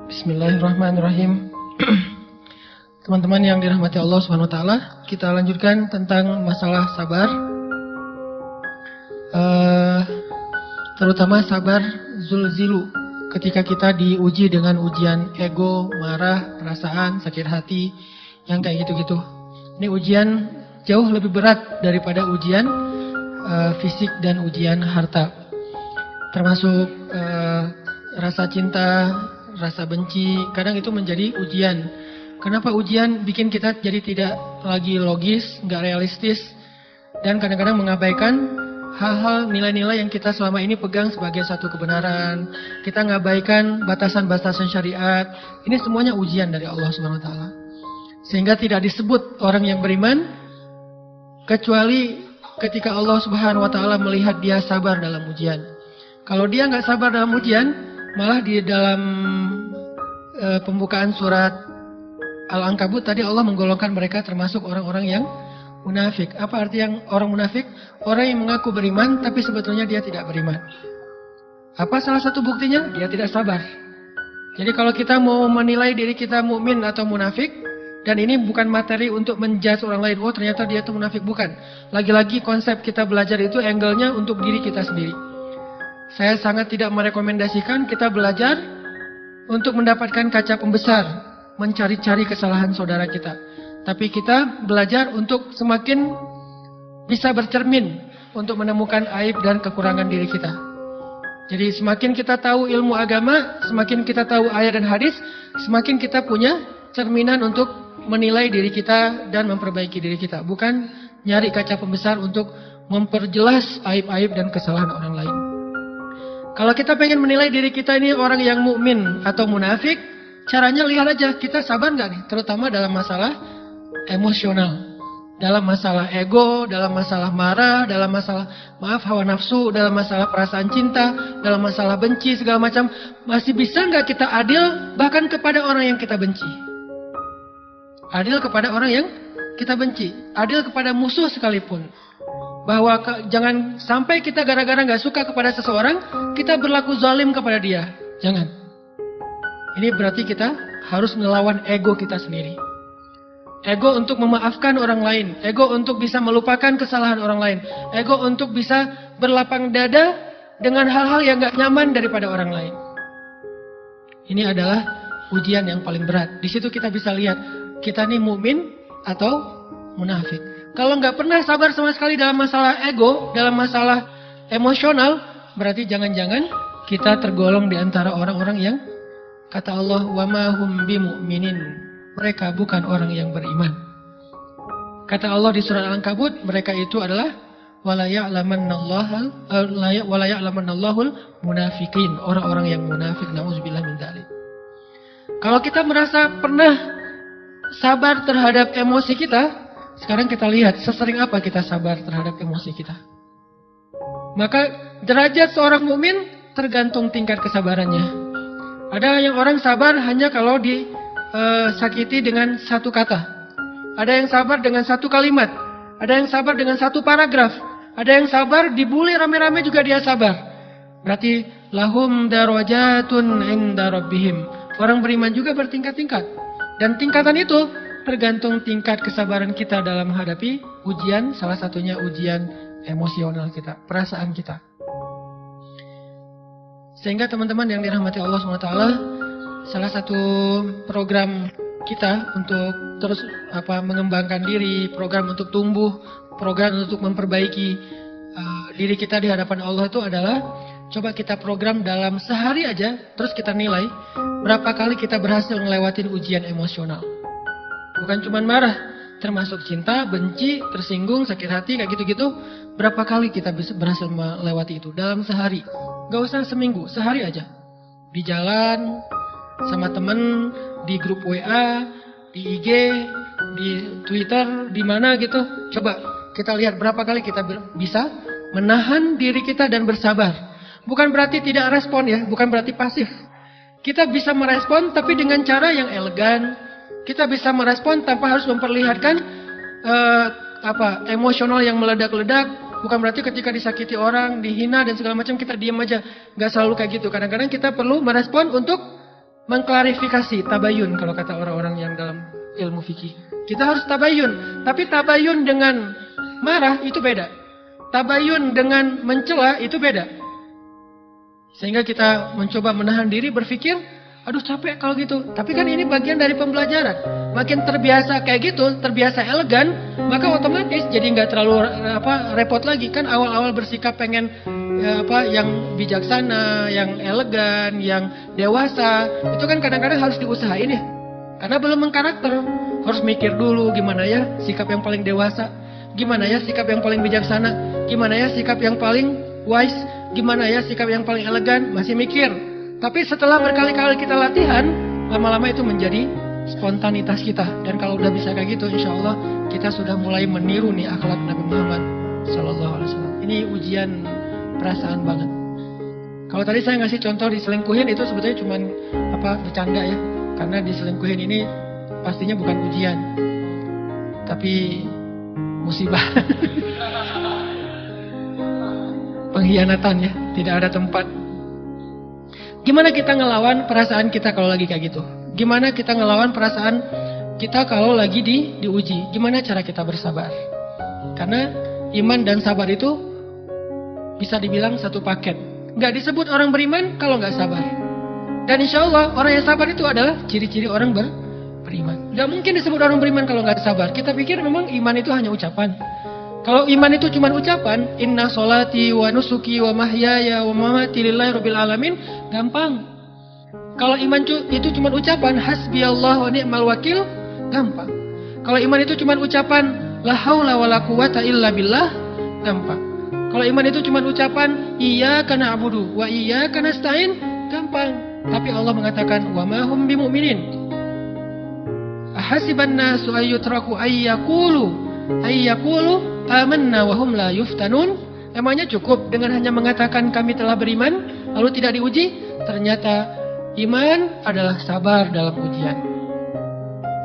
Bismillahirrahmanirrahim. Teman-teman yang dirahmati Allah Subhanahu wa taala, kita lanjutkan tentang masalah sabar. Terutama sabar zulzilu, ketika kita diuji dengan ujian ego, marah, perasaan, sakit hati, yang kayak gitu-gitu. Ini ujian jauh lebih berat daripada ujian fisik dan ujian harta. Termasuk rasa cinta, rasa benci, kadang itu menjadi ujian. Kenapa ujian bikin kita jadi tidak lagi logis, nggak realistis, dan kadang-kadang mengabaikan hal-hal nilai-nilai yang kita selama ini pegang sebagai satu kebenaran. Kita mengabaikan batasan-batasan syariat. Ini semuanya ujian dari Allah Subhanahu wa taala. Sehingga tidak disebut orang yang beriman kecuali ketika Allah Subhanahu wa taala melihat dia sabar dalam ujian. Kalau dia nggak sabar dalam ujian, malah di dalam pembukaan surat Al-Ankabut tadi Allah menggolongkan mereka termasuk orang-orang yang munafik. Apa arti yang orang munafik? Orang yang mengaku beriman tapi sebetulnya dia tidak beriman. Apa salah satu buktinya? Dia tidak sabar. Jadi kalau kita mau menilai diri kita mukmin atau munafik, dan ini bukan materi untuk menjudge orang lain, oh ternyata dia itu munafik, bukan. Lagi-lagi konsep kita belajar itu angle-nya untuk diri kita sendiri. Saya sangat tidak merekomendasikan kita belajar untuk mendapatkan kaca pembesar, mencari-cari kesalahan saudara kita. Tapi kita belajar untuk semakin bisa bercermin untuk menemukan aib dan kekurangan diri kita. Jadi semakin kita tahu ilmu agama, semakin kita tahu ayat dan hadis, semakin kita punya cerminan untuk menilai diri kita dan memperbaiki diri kita. Bukan nyari kaca pembesar untuk memperjelas aib-aib dan kesalahan orang lain. Kalau kita pengen menilai diri kita ini orang yang mukmin atau munafik, caranya lihat aja kita sabar nggak nih, terutama dalam masalah emosional, dalam masalah ego, dalam masalah marah, dalam masalah hawa nafsu, dalam masalah perasaan cinta, dalam masalah benci segala macam. Masih bisa nggak kita adil bahkan kepada orang yang kita benci? Adil kepada orang yang kita benci, adil kepada musuh sekalipun. Bahwa jangan sampai kita gara-gara nggak suka kepada seseorang, kita berlaku zalim kepada dia. Jangan. Ini berarti kita harus melawan ego kita sendiri. Ego untuk memaafkan orang lain. Ego untuk bisa melupakan kesalahan orang lain. Ego untuk bisa berlapang dada dengan hal-hal yang nggak nyaman daripada orang lain. Ini adalah ujian yang paling berat. Di situ kita bisa lihat kita nih mukmin atau munafik. Kalau nggak pernah sabar sama sekali dalam masalah ego, dalam masalah emosional, berarti jangan-jangan kita tergolong di antara orang-orang yang kata Allah, wa ma hum bimu'minin. Mereka bukan orang yang beriman. Kata Allah di surat Al-Ankabut, mereka itu adalah wala ya'lamannallahul munafiqin, orang-orang yang munafik, nauzubillah min dzalik. Kalau kita merasa pernah sabar terhadap emosi kita, sekarang kita lihat sesering apa kita sabar terhadap emosi kita. Maka derajat seorang mukmin tergantung tingkat kesabarannya. Ada yang orang sabar hanya kalau disakiti dengan satu kata. Ada yang sabar dengan satu kalimat. Ada yang sabar dengan satu paragraf. Ada yang sabar dibully rame-rame juga dia sabar. Berarti lahum darajatun inda rabbihim. Orang beriman juga bertingkat-tingkat. Dan tingkatan itu tergantung tingkat kesabaran kita dalam menghadapi ujian, salah satunya ujian emosional kita, perasaan kita. Sehingga teman-teman yang dirahmati Allah SWT, salah satu program kita untuk terus mengembangkan diri, program untuk tumbuh, program untuk memperbaiki diri kita di hadapan Allah itu adalah coba kita program dalam sehari aja, terus kita nilai berapa kali kita berhasil melewati ujian emosional. Bukan cuma marah, termasuk cinta, benci, tersinggung, sakit hati, kayak gitu-gitu. Berapa kali kita bisa berhasil melewati itu dalam sehari? Gak usah seminggu, sehari aja. Di jalan, sama temen, di grup WA, di IG, di Twitter, di mana gitu. Coba kita lihat berapa kali kita bisa menahan diri kita dan bersabar. Bukan berarti tidak respon ya, bukan berarti pasif. Kita bisa merespon tapi dengan cara yang elegan. Kita bisa merespon tanpa harus memperlihatkan emosional yang meledak-ledak. Bukan berarti ketika disakiti orang, dihina dan segala macam kita diam aja. Gak selalu kayak gitu. Kadang-kadang kita perlu merespon untuk mengklarifikasi, tabayun kalau kata orang-orang yang dalam ilmu fikih. Kita harus tabayun, tapi tabayun dengan marah itu beda. Tabayun dengan mencela itu beda. Sehingga kita mencoba menahan diri berpikir, aduh capek kalau gitu. Tapi kan ini bagian dari pembelajaran. Makin terbiasa kayak gitu, terbiasa elegan, maka otomatis jadi nggak terlalu repot lagi. Kan awal-awal bersikap pengen yang bijaksana, yang elegan, yang dewasa, itu kan kadang-kadang harus diusahain ya. Karena belum mengkarakter, harus mikir dulu gimana ya sikap yang paling dewasa, gimana ya sikap yang paling bijaksana, gimana ya sikap yang paling wise, gimana ya sikap yang paling elegan, masih mikir. Tapi setelah berkali-kali kita latihan, lama-lama itu menjadi spontanitas kita. Dan kalau udah bisa kayak gitu, insya Allah kita sudah mulai meniru nih akhlak Nabi Muhammad SAW. Ini ujian perasaan banget. Kalau tadi saya ngasih contoh diselingkuhin itu sebetulnya cuman bercanda ya. Karena diselingkuhin ini pastinya bukan ujian, tapi musibah. Pengkhianatan ya, tidak ada tempat. Gimana kita ngelawan perasaan kita kalau lagi kayak gitu? Gimana kita ngelawan perasaan kita kalau lagi diuji? Gimana cara kita bersabar? Karena iman dan sabar itu bisa dibilang satu paket. Gak disebut orang beriman kalau gak sabar. Dan insya Allah orang yang sabar itu adalah ciri-ciri orang beriman. Gak mungkin disebut orang beriman kalau gak sabar. Kita pikir memang iman itu hanya ucapan. Kalau iman itu cuma ucapan, inna sholati wa nusuki wa mahyaya wa mamati lillahi rabbil alamin, gampang. Kalau iman itu cuma ucapan, hasbiyallah wa ni'mal wakil, gampang. Kalau iman itu cuma ucapan, la haula wa la quwata illa billah, gampang. Kalau iman itu cuma ucapan, iyyaka na'budu wa iyyaka nasta'in, gampang. Tapi Allah mengatakan, wa ma hum bimu'minin. Ahasiban nasu ayyutraku ayyakulu amanna wa hum la yuftanun. Emangnya cukup dengan hanya mengatakan kami telah beriman lalu tidak diuji? Ternyata iman adalah sabar dalam ujian.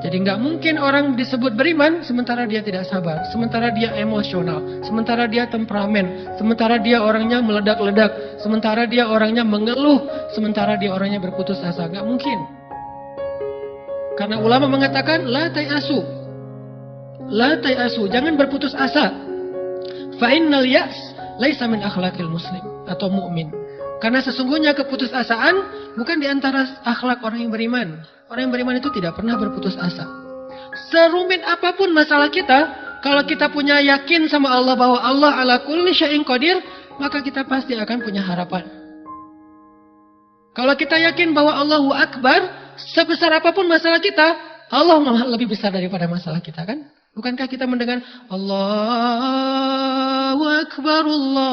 Jadi nggak mungkin orang disebut beriman sementara dia tidak sabar, sementara dia emosional, sementara dia temperamen, sementara dia orangnya meledak-ledak, sementara dia orangnya mengeluh, sementara dia orangnya berputus asa. Nggak mungkin. Karena ulama mengatakan la tayasu, jangan berputus asa. Fa innal ya's laisa min akhlaqil muslim atau mukmin. Karena sesungguhnya keputusasaan bukan di antara akhlak orang yang beriman. Orang yang beriman itu tidak pernah berputus asa. Serumit apapun masalah kita, kalau kita punya yakin sama Allah bahwa Allah ala kulli syai'in qadir, maka kita pasti akan punya harapan. Kalau kita yakin bahwa Allahu Akbar, sebesar apapun masalah kita, Allah lebih besar daripada masalah kita kan? Bukankah kita mendengar Allahu Akbar, Allahu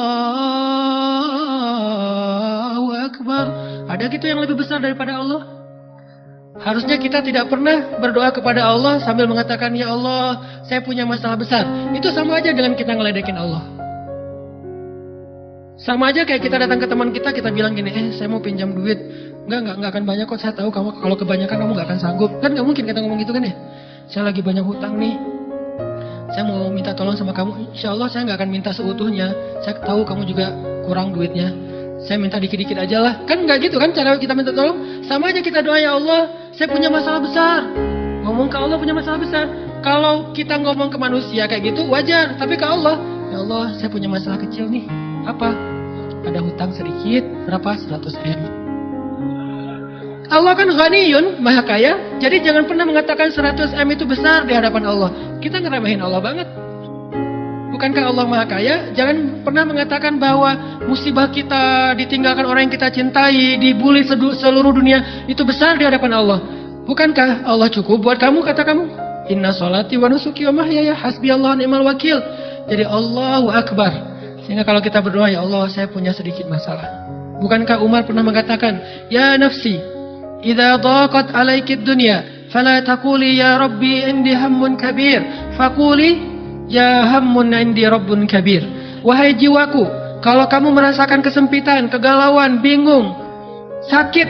Akbar. Ada gitu yang lebih besar daripada Allah? Harusnya kita tidak pernah berdoa kepada Allah sambil mengatakan, ya Allah, saya punya masalah besar. Itu sama aja dengan kita ngeledekin Allah. Sama aja kayak kita datang ke teman kita bilang gini, saya mau pinjam duit. Enggak akan banyak kok, saya tahu kamu kalau kebanyakan kamu gak akan sanggup. Kan gak mungkin kita ngomong gitu kan ya. Saya lagi banyak hutang nih. Saya mau minta tolong sama kamu. Insya Allah saya gak akan minta seutuhnya. Saya tahu kamu juga kurang duitnya. Saya minta dikit-dikit aja lah. Kan gak gitu kan cara kita minta tolong. Sama aja kita doa, ya Allah, saya punya masalah besar. Ngomong ke Allah punya masalah besar. Kalau kita ngomong ke manusia kayak gitu wajar. Tapi ke Allah, ya Allah, saya punya masalah kecil nih. Apa? Ada hutang sedikit. Berapa? 100 M. Allah kan ghaniyun, maha kaya. Jadi jangan pernah mengatakan 100 M itu besar di hadapan Allah. Kita ngeremehin Allah banget. Bukankah Allah maha kaya? Jangan pernah mengatakan bahwa musibah kita, ditinggalkan orang yang kita cintai, dibully seluruh dunia, itu besar di hadapan Allah. Bukankah Allah cukup buat kamu, kata kamu? Inna sholati wa nusuki wa mahyaya hasbiyallahu ni'mal wakil. Jadi Allahu Akbar. Sehingga kalau kita berdoa, ya Allah, saya punya sedikit masalah. Bukankah Umar pernah mengatakan, ya nafsi, idza dhaqat alaikid dunya, fala taquli ya rabbi indi hammun kabir, faquli ya hammun indi rabbun kabir. Wahai jiwaku, kalau kamu merasakan kesempitan, kegalauan, bingung, sakit,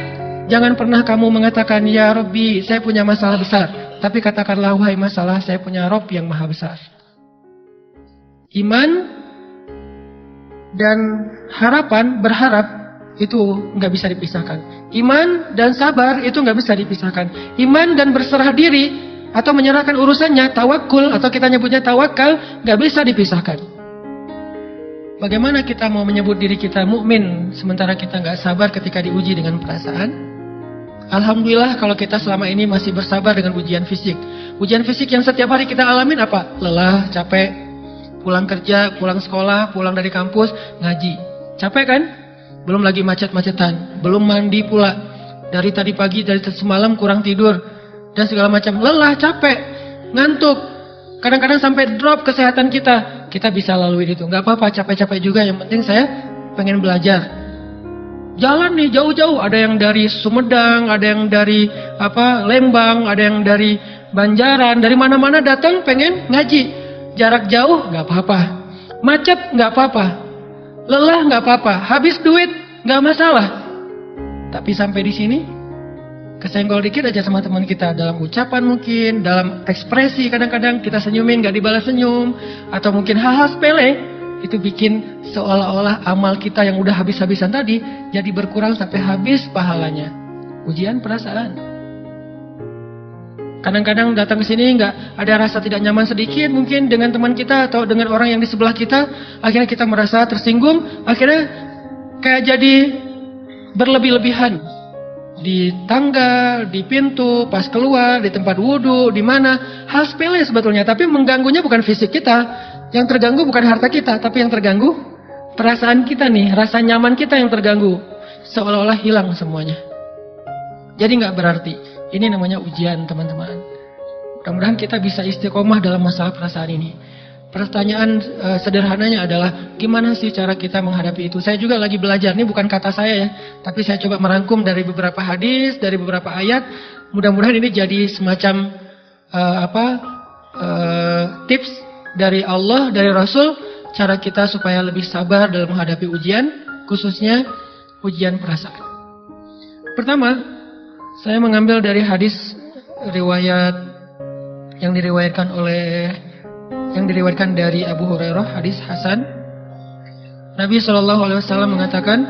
jangan pernah kamu mengatakan ya Rabbi, saya punya masalah besar. Tapi katakanlah, wahai masalah, saya punya Rabb yang maha besar. Iman dan harapan, berharap, itu nggak bisa dipisahkan. Iman dan sabar itu nggak bisa dipisahkan. Iman dan berserah diri atau menyerahkan urusannya, tawakul atau kita nyebutnya tawakal, nggak bisa dipisahkan. Bagaimana kita mau menyebut diri kita mukmin sementara kita nggak sabar ketika diuji dengan perasaan? Alhamdulillah kalau kita selama ini masih bersabar dengan ujian fisik. Ujian fisik yang setiap hari kita alamin apa? Lelah, capek, pulang kerja, pulang sekolah, pulang dari kampus, ngaji. Capek kan? Belum lagi macet-macetan, belum mandi pula. Dari tadi pagi, dari semalam kurang tidur, dan segala macam. Lelah, capek, ngantuk. Kadang-kadang sampai drop kesehatan kita. Kita bisa lalui itu. Nggak apa-apa, capek-capek juga. Yang penting saya pengen belajar. Jalan nih jauh-jauh. Ada yang dari Sumedang, ada yang dari Lembang, ada yang dari Banjaran. Dari mana-mana datang pengen ngaji. Jarak jauh, nggak apa-apa. Macet, nggak apa-apa. Lelah, nggak apa-apa. Habis duit, nggak masalah. Tapi sampai di sini, kesenggol dikit aja sama teman kita. Dalam ucapan mungkin, dalam ekspresi kadang-kadang kita senyumin, nggak dibalas senyum. Atau mungkin hal-hal sepele, itu bikin seolah-olah amal kita yang udah habis-habisan tadi, jadi berkurang sampai habis pahalanya. Ujian perasaan. Kadang-kadang datang ke sini nggak ada rasa tidak nyaman sedikit mungkin dengan teman kita atau dengan orang yang di sebelah kita. Akhirnya kita merasa tersinggung. Akhirnya kayak jadi berlebih-lebihan. Di tangga, di pintu, pas keluar, di tempat wudhu, di mana. Hal sepele sebetulnya. Tapi mengganggunya bukan fisik kita. Yang terganggu bukan harta kita. Tapi yang terganggu perasaan kita nih. Rasa nyaman kita yang terganggu. Seolah-olah hilang semuanya. Jadi nggak berarti. Ini namanya ujian teman-teman. Mudah-mudahan kita bisa istiqomah dalam masalah perasaan ini. Pertanyaan sederhananya adalah gimana sih cara kita menghadapi itu? Saya juga lagi belajar, ini bukan kata saya ya. Tapi saya coba merangkum dari beberapa hadis, dari beberapa ayat. Mudah-mudahan ini jadi semacam tips dari Allah, dari Rasul. Cara kita supaya lebih sabar dalam menghadapi ujian, khususnya ujian perasaan. Pertama, saya mengambil dari hadis riwayat yang diriwayatkan dari Abu Hurairah, hadis Hasan. Nabi SAW mengatakan,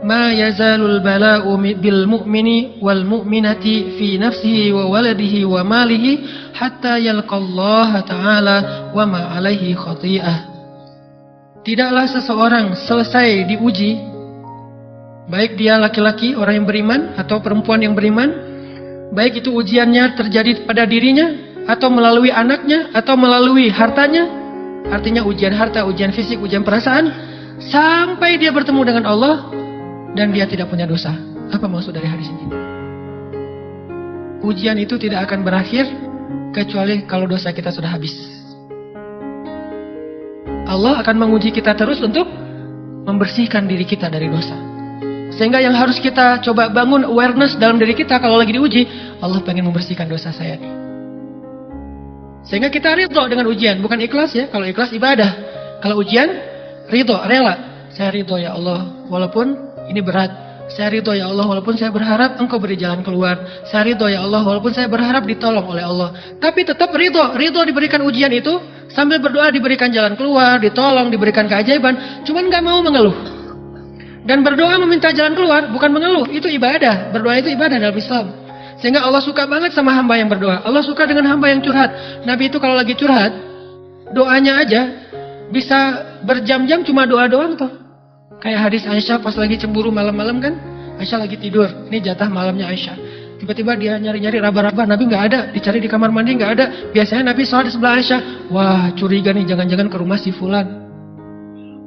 "Ma yazalul bala'u bil mu'mini wal mu'minati fi nafsihi wa waladihi wa malihi hatta yalqallaha ta'ala wa ma 'alaihi khati'ah." Tidaklah seseorang selesai diuji, baik dia laki-laki, orang yang beriman, atau perempuan yang beriman, baik itu ujiannya terjadi pada dirinya, atau melalui anaknya, atau melalui hartanya, artinya ujian harta, ujian fisik, ujian perasaan, sampai dia bertemu dengan Allah, dan dia tidak punya dosa. Apa maksud dari hadis ini? Ujian itu tidak akan berakhir, kecuali kalau dosa kita sudah habis. Allah akan menguji kita terus untuk membersihkan diri kita dari dosa. Sehingga yang harus kita coba bangun awareness dalam diri kita kalau lagi diuji, Allah pengen membersihkan dosa saya nih. Sehingga kita ridho dengan ujian, bukan ikhlas ya. Kalau ikhlas ibadah, kalau ujian ridho, rela. Saya ridho ya Allah, walaupun ini berat. Saya ridho ya Allah, walaupun saya berharap Engkau beri jalan keluar. Saya ridho ya Allah, walaupun saya berharap ditolong oleh Allah. Tapi tetap ridho diberikan ujian itu, sambil berdoa diberikan jalan keluar, ditolong, diberikan keajaiban. Cuman gak mau mengeluh. Dan berdoa meminta jalan keluar, bukan mengeluh, itu ibadah. Berdoa itu ibadah dalam Islam. Sehingga Allah suka banget sama hamba yang berdoa. Allah suka dengan hamba yang curhat. Nabi itu kalau lagi curhat, doanya aja bisa berjam-jam cuma doa doang tuh. Kayak hadis Aisyah pas lagi cemburu malam-malam kan. Aisyah lagi tidur, ini jatah malamnya Aisyah. Tiba-tiba dia nyari-nyari raba-raba, Nabi nggak ada. Dicari di kamar mandi nggak ada. Biasanya Nabi sholat di sebelah Aisyah. Wah, curiga nih, jangan-jangan ke rumah si Fulan.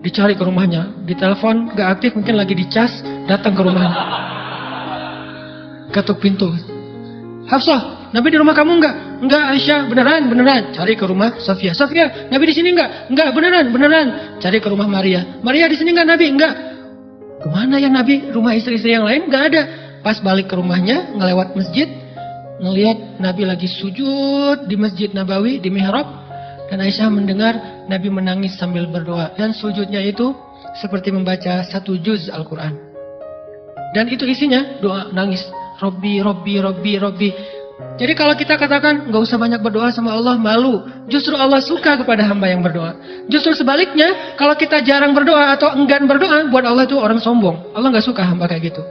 Dicari ke rumahnya, ditelepon gak aktif, mungkin lagi dicas, datang ke rumahnya, ketuk pintu. Hafsah, Nabi di rumah kamu enggak? Enggak Aisyah, beneran. Cari ke rumah Sofia, Nabi di sini enggak? Enggak, beneran. Cari ke rumah Maria di sini enggak Nabi? Enggak. Kemana ya Nabi? Rumah istri-istri yang lain enggak ada. Pas balik ke rumahnya, ngelewat masjid, ngelihat Nabi lagi sujud di Masjid Nabawi, di mihrab. Dan Aisyah mendengar Nabi menangis sambil berdoa. Dan sujudnya itu seperti membaca 1 juz Al-Quran. Dan itu isinya doa nangis. Robbi. Jadi kalau kita katakan nggak usah banyak berdoa sama Allah, malu. Justru Allah suka kepada hamba yang berdoa. Justru sebaliknya, kalau kita jarang berdoa atau enggan berdoa, buat Allah itu orang sombong. Allah nggak suka hamba kayak gitu.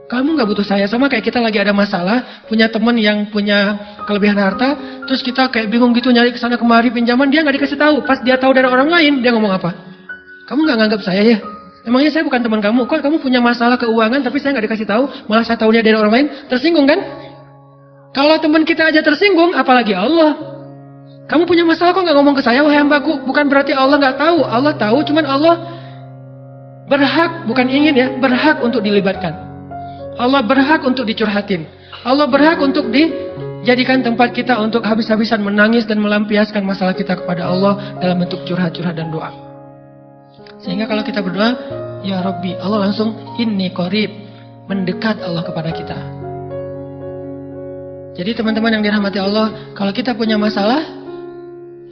Kamu nggak butuh saya, sama kayak kita lagi ada masalah, punya teman yang punya kelebihan harta, terus kita kayak bingung gitu nyari kesana kemari pinjaman, dia nggak dikasih tahu. Pas dia tahu dari orang lain, dia ngomong apa? Kamu nggak nganggap saya ya? Emangnya saya bukan teman kamu? Kok kamu punya masalah keuangan tapi saya nggak dikasih tahu, malah saya tahunya dari orang lain? Tersinggung kan? Kalau teman kita aja tersinggung, apalagi Allah. Kamu punya masalah kok nggak ngomong ke saya, wahai hambaku? Bukan berarti Allah nggak tahu. Allah tahu, cuman Allah berhak, bukan ingin ya, berhak untuk dilibatkan. Allah berhak untuk dicurhatin. Allah berhak untuk dijadikan tempat kita untuk habis-habisan menangis dan melampiaskan masalah kita kepada Allah dalam bentuk curhat-curhat dan doa. Sehingga kalau kita berdoa, ya Rabbi, Allah langsung inni qarib, mendekat Allah kepada kita. Jadi teman-teman yang dirahmati Allah, kalau kita punya masalah,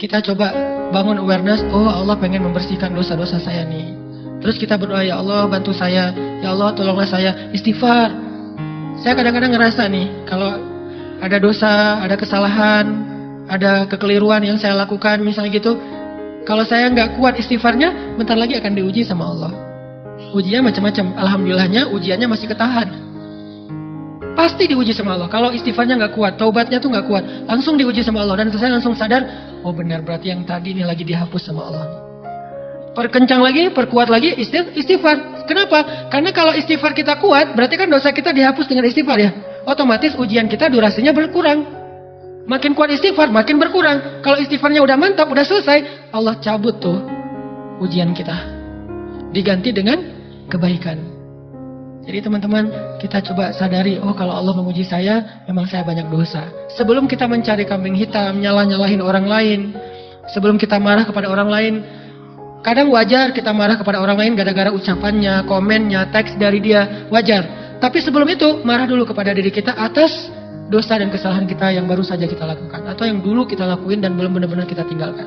kita coba bangun awareness, oh Allah pengen membersihkan dosa-dosa saya nih. Terus kita berdoa, ya Allah bantu saya, ya Allah tolonglah saya, istighfar. Saya kadang-kadang ngerasa nih, kalau ada dosa, ada kesalahan, ada kekeliruan yang saya lakukan, misalnya gitu, kalau saya nggak kuat istighfarnya, bentar lagi akan diuji sama Allah. Ujian macam-macam, alhamdulillahnya ujiannya masih ketahan. Pasti diuji sama Allah. Kalau istighfarnya nggak kuat, taubatnya tuh nggak kuat, langsung diuji sama Allah. Dan saya langsung sadar, oh benar berarti yang tadi ini lagi dihapus sama Allah. Perkencang lagi, perkuat lagi istighfar. Kenapa? Karena kalau istighfar kita kuat, berarti kan dosa kita dihapus dengan istighfar ya. Otomatis ujian kita durasinya berkurang. Makin kuat istighfar, makin berkurang. Kalau istighfarnya udah mantap, udah selesai, Allah cabut tuh ujian kita. Diganti dengan kebaikan. Jadi teman-teman, kita coba sadari, oh kalau Allah menguji saya, memang saya banyak dosa. Sebelum kita mencari kambing hitam, nyalah-nyalahin orang lain, sebelum kita marah kepada orang lain, kadang wajar kita marah kepada orang lain gara-gara ucapannya, komennya, teks dari dia, wajar. Tapi sebelum itu, marah dulu kepada diri kita atas dosa dan kesalahan kita yang baru saja kita lakukan. Atau yang dulu kita lakuin dan belum benar-benar kita tinggalkan.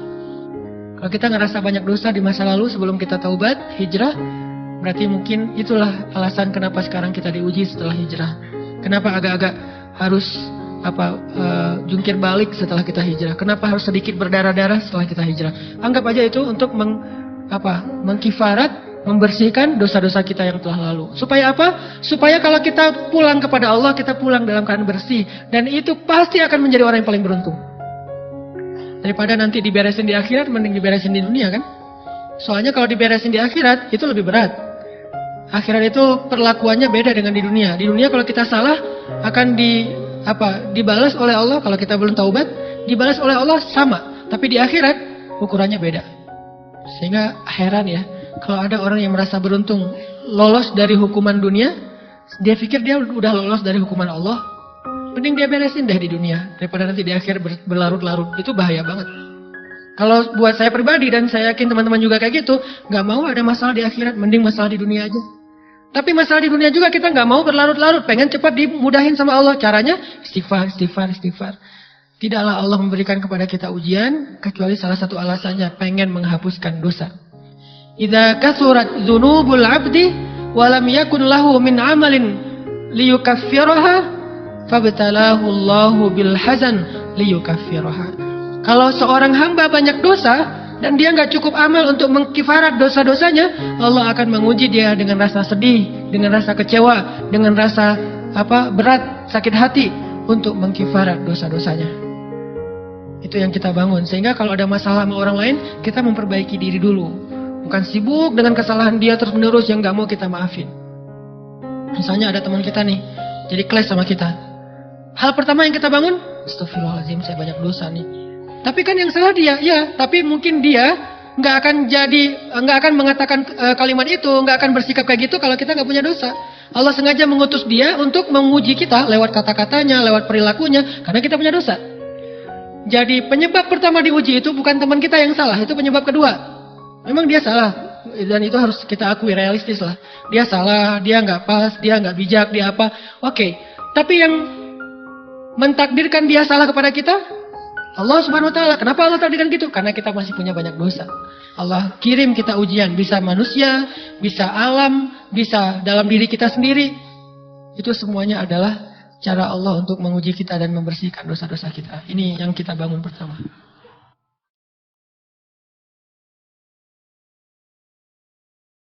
Kalau kita ngerasa banyak dosa di masa lalu sebelum kita taubat, hijrah, berarti mungkin itulah alasan kenapa sekarang kita diuji setelah hijrah. Kenapa agak-agak harus jungkir balik setelah kita hijrah. Kenapa harus sedikit berdarah-darah setelah kita hijrah. Anggap aja itu untuk mengkifarat, membersihkan dosa-dosa kita yang telah lalu. Supaya apa? Supaya kalau kita pulang kepada Allah, kita pulang dalam keadaan bersih. Dan itu pasti akan menjadi orang yang paling beruntung. Daripada nanti diberesin di akhirat, mending diberesin di dunia kan? Soalnya kalau diberesin di akhirat, itu lebih berat. Akhirat itu perlakuannya beda dengan di dunia. Di dunia kalau kita salah akan dibalas oleh Allah. Kalau kita belum taubat, dibalas oleh Allah sama. Tapi di akhirat ukurannya beda. Sehingga heran ya, kalau ada orang yang merasa beruntung lolos dari hukuman dunia, dia pikir dia udah lolos dari hukuman Allah. Mending dia beresin deh di dunia daripada nanti di akhir berlarut-larut. Itu bahaya banget. Kalau buat saya pribadi dan saya yakin teman-teman juga kayak gitu, nggak mau ada masalah di akhirat, mending masalah di dunia aja. Tapi masalah di dunia juga kita nggak mau berlarut-larut, pengen cepat dimudahin sama Allah. Caranya istighfar. Tidaklah Allah memberikan kepada kita ujian kecuali salah satu alasannya pengen menghapuskan dosa. Idza kathurat dzunubul 'abdi wa lam yakun lahu min 'amalin liyukaffiraha fabtalahu Allahu bil hazan liyukaffiraha. Kalau seorang hamba banyak dosa dan dia nggak cukup amal untuk mengkifarat dosa-dosanya, Allah akan menguji dia dengan rasa sedih, dengan rasa kecewa, dengan rasa berat, sakit hati untuk mengkifarat dosa-dosanya. Itu yang kita bangun. Sehingga kalau ada masalah sama orang lain, kita memperbaiki diri dulu. Bukan sibuk dengan kesalahan dia terus-menerus yang nggak mau kita maafin. Misalnya ada teman kita nih, jadi clash sama kita. Hal pertama yang kita bangun, astagfirullahaladzim, saya banyak dosa nih. Tapi kan yang salah dia, ya. Tapi mungkin dia nggak akan mengatakan kalimat itu, nggak akan bersikap kayak gitu kalau kita nggak punya dosa. Allah sengaja mengutus dia untuk menguji kita lewat kata-katanya, lewat perilakunya, karena kita punya dosa. Jadi penyebab pertama diuji itu bukan teman kita yang salah, itu penyebab kedua. Memang dia salah, dan itu harus kita akui, realistis lah. Dia salah, dia nggak pas, dia nggak bijak, dia apa? Oke. Tapi yang mentakdirkan dia salah kepada kita, Allah Subhanahu wa Ta'ala. Kenapa Allah takdirkan gitu? Karena kita masih punya banyak dosa. Allah kirim kita ujian, bisa manusia, bisa alam, bisa dalam diri kita sendiri. Itu semuanya adalah cara Allah untuk menguji kita dan membersihkan dosa-dosa kita. Ini yang kita bangun pertama.